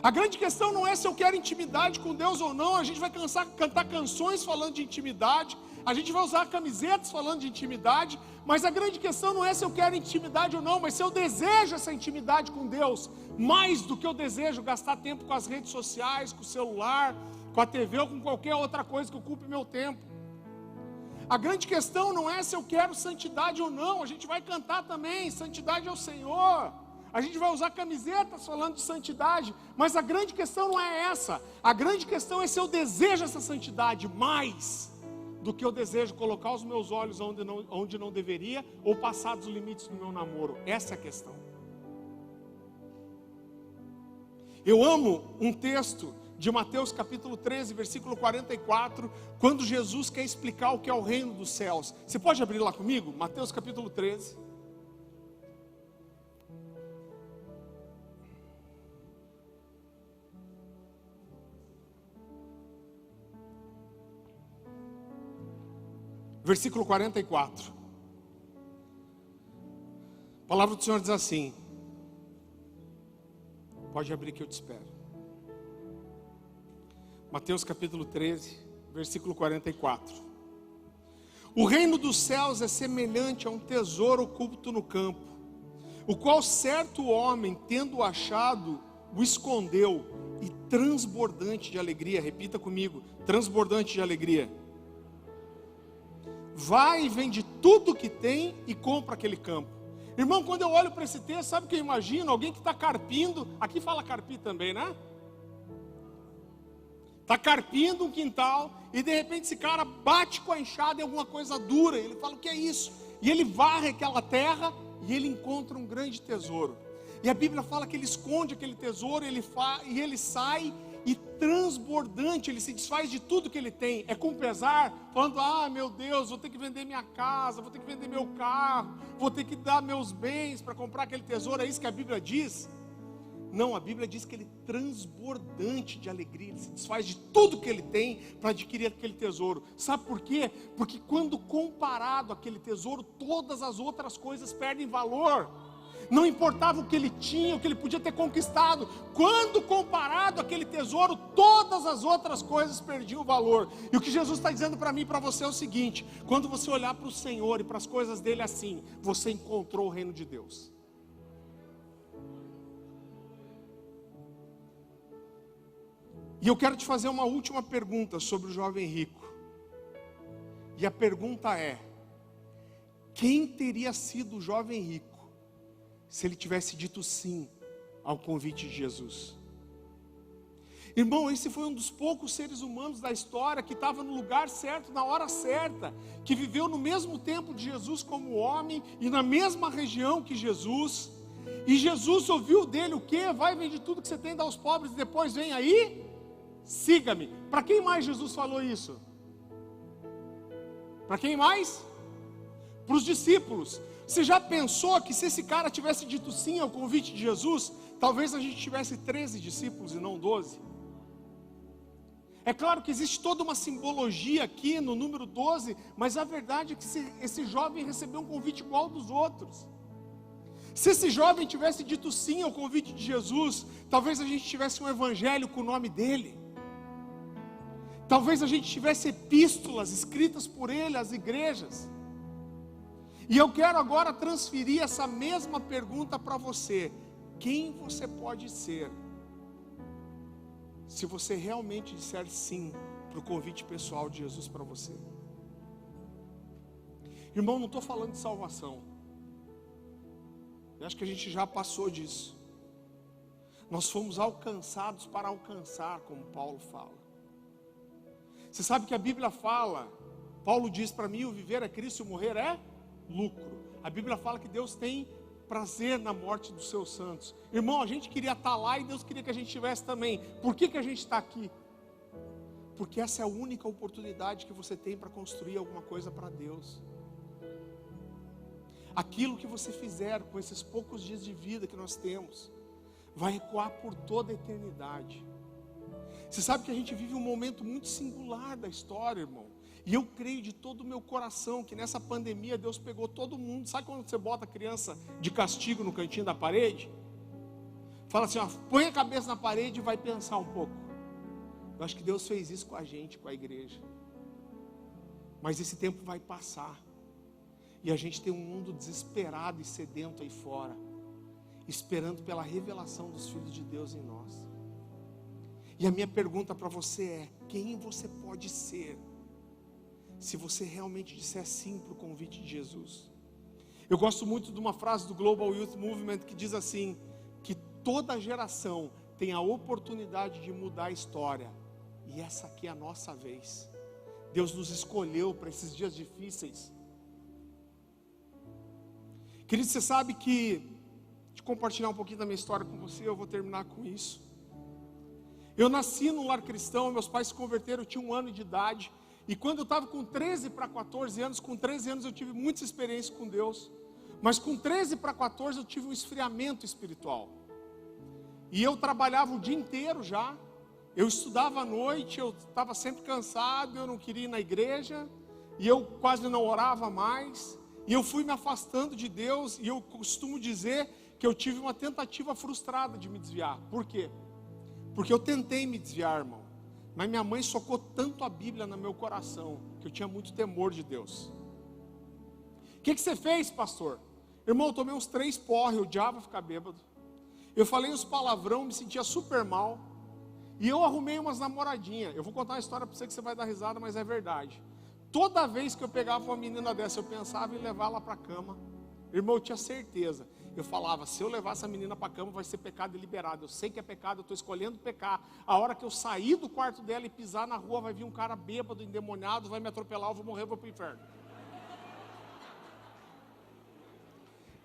A grande questão não é se eu quero intimidade com Deus ou não. A gente vai cantar canções falando de intimidade, a gente vai usar camisetas falando de intimidade, mas a grande questão não é se eu quero intimidade ou não, mas se eu desejo essa intimidade com Deus, mais do que eu desejo gastar tempo com as redes sociais, com o celular, com a TV ou com qualquer outra coisa que ocupe meu tempo. A grande questão não é se eu quero santidade ou não. A gente vai cantar também, santidade ao Senhor. A gente vai usar camisetas falando de santidade, mas a grande questão não é essa. A grande questão é se eu desejo essa santidade mais do que eu desejo colocar os meus olhos onde não deveria, ou passar dos limites do meu namoro. Essa é a questão. Eu amo um texto de Mateus capítulo 13, versículo 44, quando Jesus quer explicar o que é o reino dos céus. Você pode abrir lá comigo? Mateus capítulo 13. Versículo 44. A palavra do Senhor diz assim. Pode abrir que eu te espero. Mateus capítulo 13, versículo 44. O reino dos céus é semelhante a um tesouro oculto no campo, o qual certo homem, tendo achado, o escondeu, e transbordante de alegria, repita comigo, transbordante de alegria, vai e vende tudo que tem e compra aquele campo. Irmão, quando eu olho para esse texto, sabe o que eu imagino? Alguém que está carpindo, aqui fala carpir também, né? Está carpindo um quintal, e de repente esse cara bate com a enxada em alguma coisa dura, e ele fala, o que é isso? E ele varre aquela terra, e ele encontra um grande tesouro. E a Bíblia fala que ele esconde aquele tesouro, e ele sai, e transbordante, ele se desfaz de tudo que ele tem, é com pesar, falando, meu Deus, vou ter que vender minha casa, vou ter que vender meu carro, vou ter que dar meus bens para comprar aquele tesouro, é isso que a Bíblia diz? Não, a Bíblia diz que ele é transbordante de alegria, ele se desfaz de tudo que ele tem para adquirir aquele tesouro. Sabe por quê? Porque quando comparado àquele tesouro, todas as outras coisas perdem valor. Não importava o que ele tinha, o que ele podia ter conquistado, quando comparado àquele tesouro, todas as outras coisas perdiam valor. E o que Jesus está dizendo para mim e para você é o seguinte: quando você olhar para o Senhor e para as coisas dele assim, você encontrou o reino de Deus. E eu quero te fazer uma última pergunta sobre o jovem rico. E a pergunta é: quem teria sido o jovem rico se ele tivesse dito sim ao convite de Jesus? Irmão, esse foi um dos poucos seres humanos da história que estava no lugar certo, na hora certa, que viveu no mesmo tempo de Jesus como homem e na mesma região que Jesus. E Jesus ouviu dele o quê? Vai, vende tudo que você tem, dá aos pobres e depois vem aí, siga-me. Para quem mais Jesus falou isso? Para quem mais? Para os discípulos. Você já pensou que se esse cara tivesse dito sim ao convite de Jesus, talvez a gente tivesse 13 discípulos e não 12? É claro que existe toda uma simbologia aqui no número 12, mas a verdade é que esse jovem recebeu um convite igual ao dos outros. Se esse jovem tivesse dito sim ao convite de Jesus, talvez a gente tivesse um evangelho com o nome dele. Talvez a gente tivesse epístolas escritas por ele às igrejas. E eu quero agora transferir essa mesma pergunta para você: quem você pode ser se você realmente disser sim para o convite pessoal de Jesus para você? Irmão, não estou falando de salvação. Eu acho que a gente já passou disso. Nós fomos alcançados para alcançar, como Paulo fala. Você sabe que a Bíblia fala, Paulo diz para mim: o viver é Cristo e o morrer é lucro. A Bíblia fala que Deus tem prazer na morte dos seus santos. Irmão, a gente queria estar lá e Deus queria que a gente estivesse também. Por que a gente está aqui? Porque essa é a única oportunidade que você tem para construir alguma coisa para Deus. Aquilo que você fizer com esses poucos dias de vida que nós temos, vai ecoar por toda a eternidade. Você sabe que a gente vive um momento muito singular da história, irmão. E eu creio de todo o meu coração que nessa pandemia Deus pegou todo mundo. Sabe quando você bota a criança de castigo no cantinho da parede? Fala assim, põe a cabeça na parede e vai pensar um pouco. Eu acho que Deus fez isso com a gente, com a igreja. Mas esse tempo vai passar. E a gente tem um mundo desesperado e sedento aí fora, esperando pela revelação dos filhos de Deus em nós. E a minha pergunta para você é: quem você pode ser se você realmente disser sim para o convite de Jesus? Eu gosto muito de uma frase do Global Youth Movement que diz assim, que toda geração tem a oportunidade de mudar a história, e essa aqui é a nossa vez. Deus nos escolheu para esses dias difíceis. Querido, você sabe que, deixa eu compartilhar um pouquinho da minha história com você, eu vou terminar com isso. Eu nasci num lar cristão, meus pais se converteram, eu tinha 1 ano de idade. E quando eu estava com 13 para 14 anos, com 13 anos eu tive muita experiência com Deus. Mas com 13 para 14 eu tive um esfriamento espiritual. E eu trabalhava o dia inteiro já. Eu estudava à noite, eu estava sempre cansado, eu não queria ir na igreja. E eu quase não orava mais. E eu fui me afastando de Deus. E eu costumo dizer que eu tive uma tentativa frustrada de me desviar. Por quê? Porque eu tentei me desviar, irmão. Mas minha mãe socou tanto a Bíblia no meu coração, que eu tinha muito temor de Deus. O que você fez, pastor? Irmão, eu tomei uns 3 porre, eu odiava ficar bêbado. Eu falei uns palavrão, me sentia super mal. E eu arrumei umas namoradinhas. Eu vou contar uma história para você que você vai dar risada, mas é verdade. Toda vez que eu pegava uma menina dessa, eu pensava em levá-la para a cama. Irmão, eu tinha certeza. Eu falava, se eu levar essa menina para a cama, vai ser pecado deliberado. Eu sei que é pecado, eu estou escolhendo pecar. A hora que eu sair do quarto dela e pisar na rua, vai vir um cara bêbado, endemoniado, vai me atropelar, eu vou morrer, eu vou para o inferno.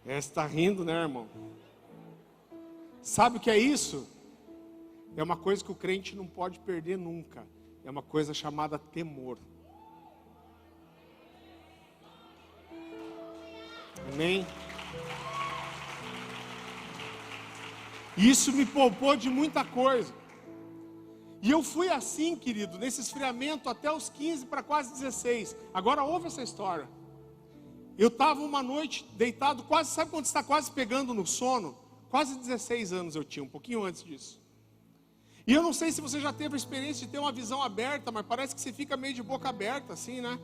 Você está rindo, né, irmão? Sabe o que é isso? É uma coisa que o crente não pode perder nunca. É uma coisa chamada temor. Amém? Isso me poupou de muita coisa. E eu fui assim, querido, nesse esfriamento até os 15 para quase 16. Agora ouve essa história. Eu estava uma noite deitado, quase, sabe quando está quase pegando no sono? Quase 16 anos eu tinha, um pouquinho antes disso. E eu não sei se você já teve a experiência de ter uma visão aberta, mas parece que você fica meio de boca aberta assim, né?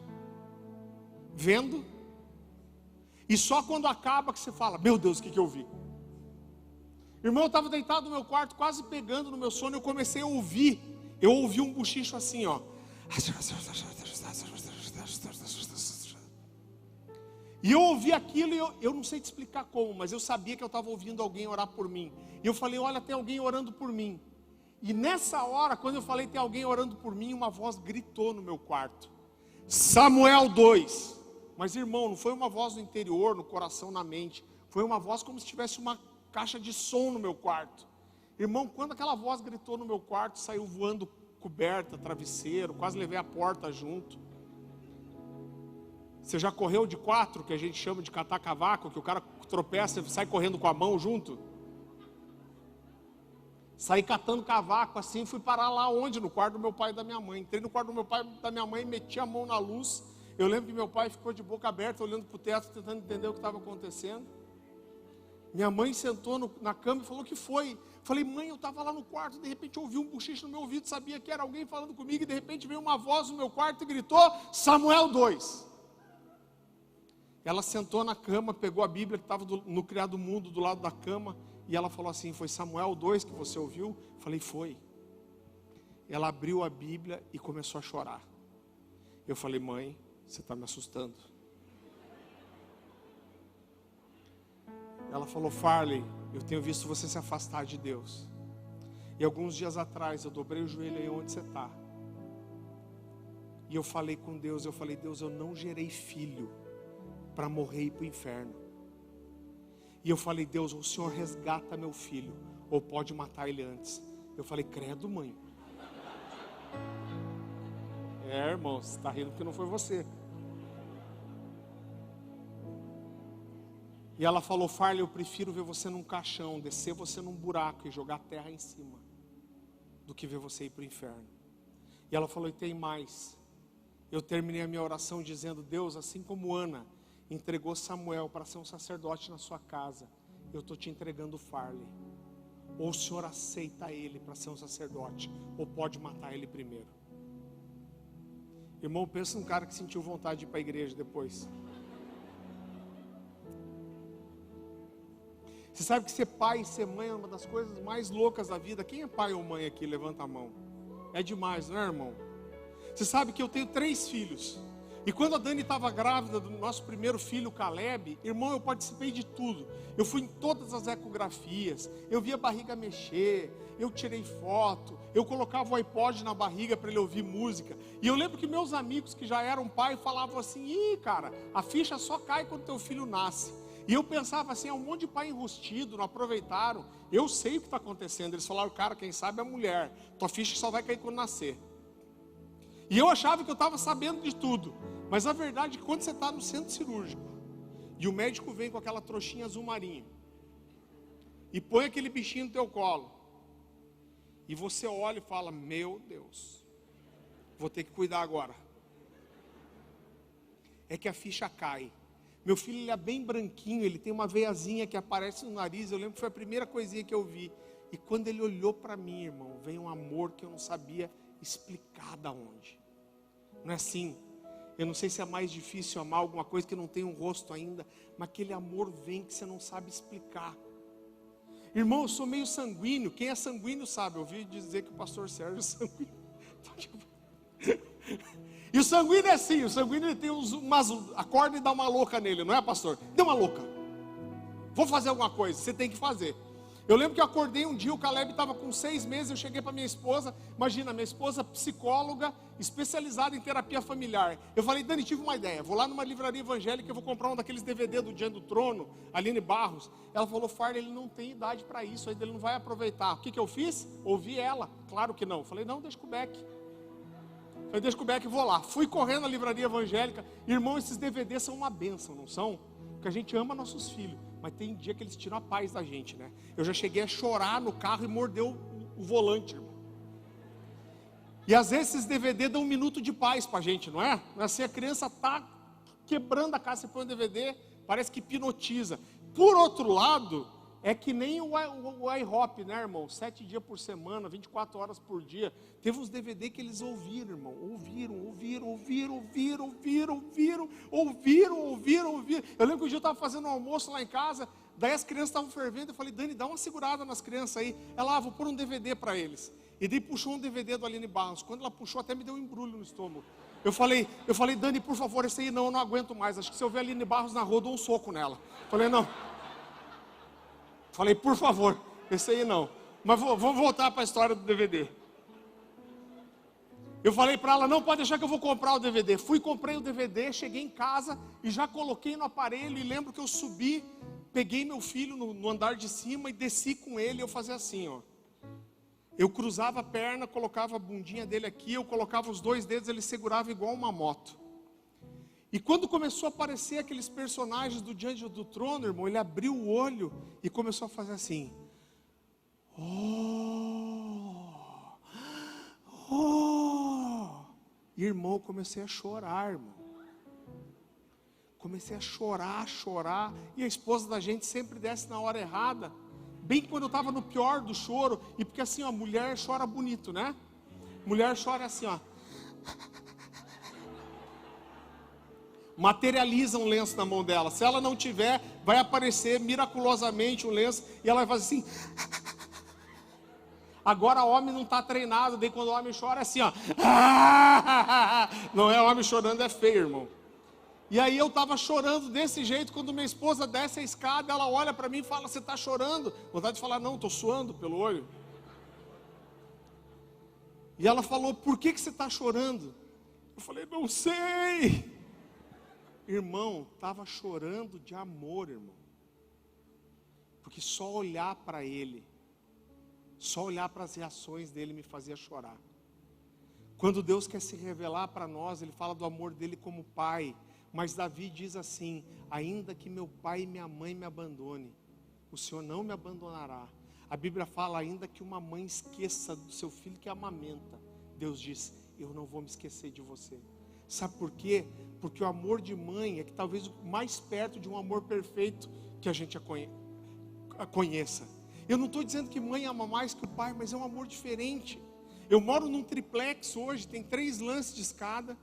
Vendo. E só quando acaba que você fala, meu Deus, o que eu vi? Irmão, eu estava deitado no meu quarto, quase pegando no meu sono, eu comecei a ouvir. Eu ouvi um bochicho assim, ó. E eu ouvi aquilo e eu não sei te explicar como, mas eu sabia que eu estava ouvindo alguém orar por mim. E eu falei, olha, tem alguém orando por mim. E nessa hora, quando eu falei, tem alguém orando por mim, uma voz gritou no meu quarto. Samuel 2. Mas irmão, não foi uma voz no interior, no coração, na mente. Foi uma voz como se tivesse uma caixa de som no meu quarto. Irmão, quando aquela voz gritou no meu quarto, saiu voando coberta, travesseiro, quase levei a porta junto. Você já correu de 4, que a gente chama de catar cavaco, que o cara tropeça e sai correndo com a mão junto? Saí catando cavaco assim, fui parar lá onde? No quarto do meu pai e da minha mãe. Entrei no quarto do meu pai e da minha mãe, meti a mão na luz. Eu lembro que meu pai ficou de boca aberta, olhando para o teto, tentando entender o que estava acontecendo. Minha mãe sentou na cama e falou, o que foi? Falei, mãe, eu estava lá no quarto, de repente eu ouvi um bochicho no meu ouvido, sabia que era alguém falando comigo, e de repente veio uma voz no meu quarto e gritou, Samuel 2. Ela sentou na cama, pegou a Bíblia que estava no Criado Mundo do lado da cama, e ela falou assim, foi Samuel 2 que você ouviu? Falei, foi. Ela abriu a Bíblia e começou a chorar. Eu falei, mãe, você está me assustando. Ela falou, Farley, eu tenho visto você se afastar de Deus. E alguns dias atrás, eu dobrei o joelho aí onde você está. E eu falei com Deus, Deus, eu não gerei filho para morrer e ir para o inferno. E eu falei, Deus, o Senhor resgata meu filho, ou pode matar ele antes. Eu falei, credo, mãe. Irmão, você está rindo porque não foi você. E ela falou, Farley, eu prefiro ver você num caixão, descer você num buraco e jogar terra em cima, do que ver você ir para o inferno. E ela falou, e tem mais. Eu terminei a minha oração dizendo, Deus, assim como Ana entregou Samuel para ser um sacerdote na sua casa, eu estou te entregando o Farley. Ou o Senhor aceita ele para ser um sacerdote, ou pode matar ele primeiro. Irmão, pensa num cara que sentiu vontade de ir para a igreja depois. Você sabe que ser pai e ser mãe é uma das coisas mais loucas da vida. Quem é pai ou mãe aqui? Levanta a mão. É demais, não é, irmão? Você sabe que eu tenho 3 filhos. E quando a Dani estava grávida do nosso primeiro filho, Caleb, irmão, eu participei de tudo. Eu fui em todas as ecografias, eu vi a barriga mexer, eu tirei foto, eu colocava o iPod na barriga para ele ouvir música. E eu lembro que meus amigos que já eram pai falavam assim, ih, cara, a ficha só cai quando teu filho nasce. E eu pensava assim, é um monte de pai enrustido, não aproveitaram. Eu sei o que está acontecendo. Eles falaram, cara, quem sabe é a mulher, tua ficha só vai cair quando nascer. E eu achava que eu estava sabendo de tudo. Mas a verdade é que quando você está no centro cirúrgico, e o médico vem com aquela trouxinha azul marinho, e põe aquele bichinho no teu colo, e você olha e fala, meu Deus, vou ter que cuidar agora. É que a ficha cai. Meu filho, ele é bem branquinho, ele tem uma veiazinha que aparece no nariz. Eu lembro que foi a primeira coisinha que eu vi. E quando ele olhou para mim, irmão, veio um amor que eu não sabia explicar de onde. Não é assim? Eu não sei se é mais difícil amar alguma coisa que não tem um rosto ainda, mas aquele amor vem que você não sabe explicar. Irmão, eu sou meio sanguíneo. Quem é sanguíneo sabe. Eu ouvi dizer que o pastor Sérgio é sanguíneo. E o sanguíneo é assim, o sanguíneo ele tem acorda e dá uma louca nele, não é, pastor? Dê uma louca. Vou fazer alguma coisa, você tem que fazer. Eu lembro que eu acordei um dia, o Caleb estava com 6 meses, eu cheguei para minha esposa, imagina, minha esposa psicóloga, especializada em terapia familiar. Eu falei, Dani, tive uma ideia, vou lá numa livraria evangélica, eu vou comprar um daqueles DVD do Diante do Trono, Aline Barros. Ela falou, Farley, ele não tem idade para isso, ainda ele não vai aproveitar. O que eu fiz? Ouvi ela, claro que não. Eu falei, não, deixa com o Beck. Falei, deixa com o Beck, vou lá. Fui correndo na livraria evangélica. Irmão, esses DVDs são uma bênção, não são? Porque a gente ama nossos filhos, mas tem dia que eles tiram a paz da gente, né? Eu já cheguei a chorar no carro e morder o volante, irmão. E às vezes esses DVD dão um minuto de paz pra gente, não é? Assim, a criança tá quebrando a casa, você põe um DVD, parece que hipnotiza. Por outro lado, é que nem o IHOP, né, irmão? 7 dias por semana, 24 horas por dia. Teve uns DVD que eles ouviram, irmão. Ouviram. Eu lembro que um dia eu estava fazendo um almoço lá em casa, daí as crianças estavam fervendo. Eu falei, Dani, dá uma segurada nas crianças aí. Ela, vou pôr um DVD para eles. E daí puxou um DVD do Aline Barros. Quando ela puxou, até me deu um embrulho no estômago. Eu falei, Dani, por favor, esse aí não, eu não aguento mais. Acho que se eu ver a Aline Barros na rua, eu dou um soco nela. Falei, não. Falei, por favor, esse aí não. Mas vamos voltar para a história do DVD. Eu falei para ela, não, pode deixar que eu vou comprar o DVD. Fui, comprei o DVD, cheguei em casa e já coloquei no aparelho. E lembro que eu subi, peguei meu filho no andar de cima e desci com ele. E eu fazia assim, ó. Eu cruzava a perna, colocava a bundinha dele aqui, eu colocava os 2 dedos, ele segurava igual uma moto. E quando começou a aparecer aqueles personagens do Diante do Trono, irmão, ele abriu o olho e começou a fazer assim. Irmão, eu comecei a chorar, irmão. Comecei a chorar. E a esposa da gente sempre desce na hora errada. Bem quando eu estava no pior do choro. E porque assim, ó, mulher chora bonito, né? Mulher chora assim, ó. Materializa um lenço na mão dela. Se ela não tiver, vai aparecer miraculosamente um lenço e ela vai fazer assim. Agora o homem não está treinado, daí quando o homem chora é assim, ó. Não é homem chorando, é feio, irmão. E aí eu estava chorando desse jeito, quando minha esposa desce a escada, ela olha para mim e fala, você está chorando? Vontade de falar, não, estou suando pelo olho. E ela falou, por que você está chorando? Eu falei, não sei. Irmão, estava chorando de amor, irmão. Porque só olhar para ele, só olhar para as reações dele me fazia chorar. Quando Deus quer se revelar para nós, Ele fala do amor dele como pai. Mas Davi diz assim, ainda que meu pai e minha mãe me abandone, o Senhor não me abandonará. A Bíblia fala, ainda que uma mãe esqueça do seu filho que amamenta, Deus diz, eu não vou me esquecer de você. Sabe por quê? Porque o amor de mãe é que talvez o mais perto de um amor perfeito que a gente conheça. Eu não estou dizendo que mãe ama mais que o pai, mas é um amor diferente. Eu moro num triplex hoje, tem 3 lances de escada.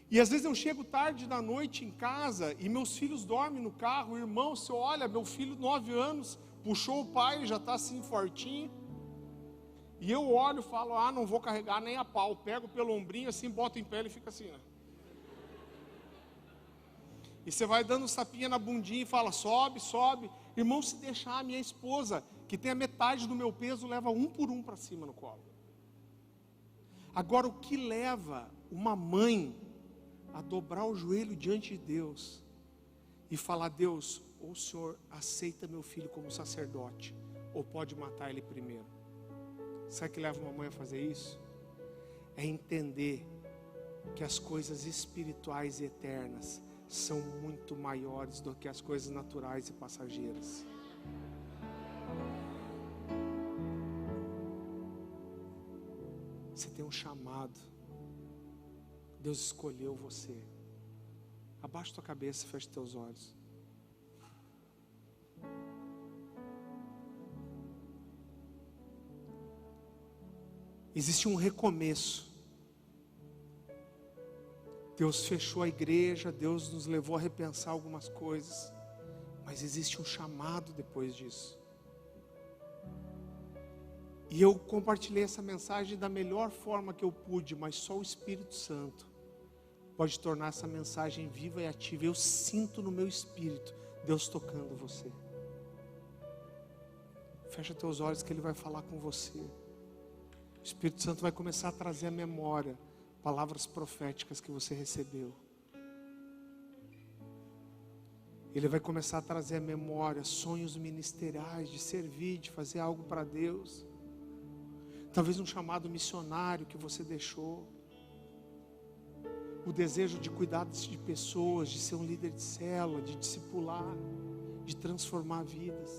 E às vezes eu chego tarde da noite em casa e meus filhos dormem no carro. O irmão, você olha, meu filho 9 anos, puxou o pai, já está assim fortinho. E eu olho e falo, não vou carregar nem a pau. Pego pelo ombrinho assim, boto em pé e fica assim, né? E você vai dando sapinha na bundinha e fala, sobe. Irmão, se deixar, minha esposa, que tem a metade do meu peso, leva um por um para cima no colo. Agora, o que leva uma mãe a dobrar o joelho diante de Deus e falar, Deus, ou o Senhor aceita meu filho como sacerdote, ou pode matar ele primeiro. Sabe o que leva uma mãe a fazer isso? É entender que as coisas espirituais e eternas são muito maiores do que as coisas naturais e passageiras. Você tem um chamado. Deus escolheu você. Abaixa tua cabeça e fecha teus olhos. Existe um recomeço. Deus fechou a igreja, Deus nos levou a repensar algumas coisas, mas existe um chamado depois disso. E eu compartilhei essa mensagem da melhor forma que eu pude, mas só o Espírito Santo pode tornar essa mensagem viva e ativa. Eu sinto no meu espírito Deus tocando você. Fecha teus olhos que Ele vai falar com você. O Espírito Santo vai começar a trazer à memória palavras proféticas que você recebeu. Ele vai começar a trazer à memória sonhos ministeriais, de servir, de fazer algo para Deus. Talvez um chamado missionário que você deixou. O desejo de cuidar de pessoas, de ser um líder de célula, de discipular, de transformar vidas.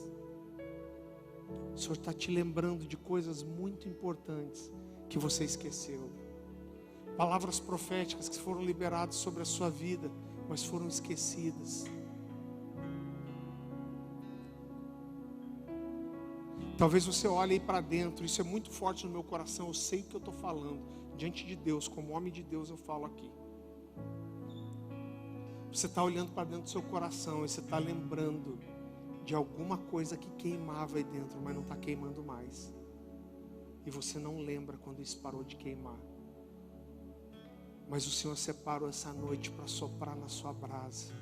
O Senhor está te lembrando de coisas muito importantes que você esqueceu. Palavras proféticas que foram liberadas sobre a sua vida, mas foram esquecidas. Talvez você olhe aí para dentro, isso é muito forte no meu coração, eu sei o que eu estou falando. Diante de Deus, como homem de Deus eu falo aqui. Você está olhando para dentro do seu coração e você está lembrando de alguma coisa que queimava aí dentro, mas não está queimando mais. E você não lembra quando isso parou de queimar. Mas o Senhor separou essa noite para soprar na sua brasa.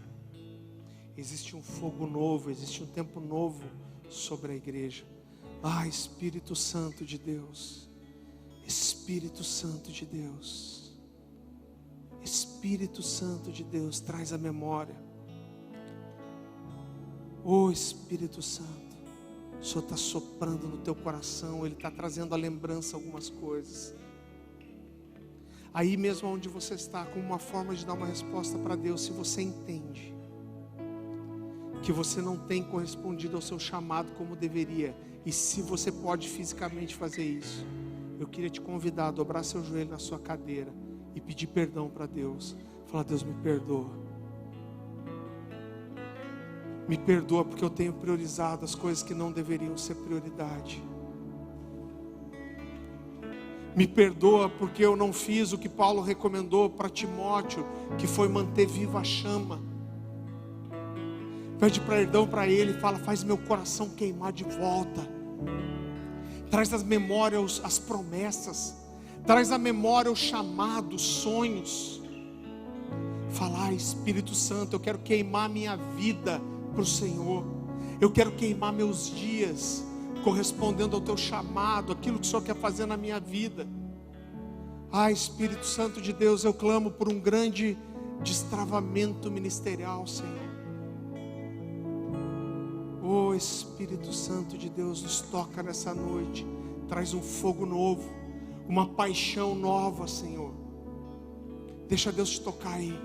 Existe um fogo novo, existe um tempo novo sobre a igreja. Ah, Espírito Santo de Deus, Espírito Santo de Deus, Espírito Santo de Deus, traz a memória. Oh Espírito Santo, o Senhor está soprando no teu coração, Ele está trazendo à lembrança algumas coisas. Aí mesmo onde você está, como uma forma de dar uma resposta para Deus, se você entende que você não tem correspondido ao seu chamado como deveria, e se você pode fisicamente fazer isso, eu queria te convidar a dobrar seu joelho na sua cadeira e pedir perdão para Deus. Falar: Deus, me perdoa. Me perdoa porque eu tenho priorizado as coisas que não deveriam ser prioridade. Me perdoa porque eu não fiz o que Paulo recomendou para Timóteo, que foi manter viva a chama. Pede perdão para ele, fala: faz meu coração queimar de volta. Traz às memórias as promessas, traz à memória o chamado, os sonhos. Fala: Espírito Santo, eu quero queimar minha vida para o Senhor. Eu quero queimar meus dias correspondendo ao teu chamado, aquilo que o Senhor quer fazer na minha vida. Ah, Espírito Santo de Deus, eu clamo por um grande destravamento ministerial, Senhor. Oh Espírito Santo de Deus, nos toca nessa noite, traz um fogo novo, uma paixão nova, Senhor. Deixa Deus te tocar aí.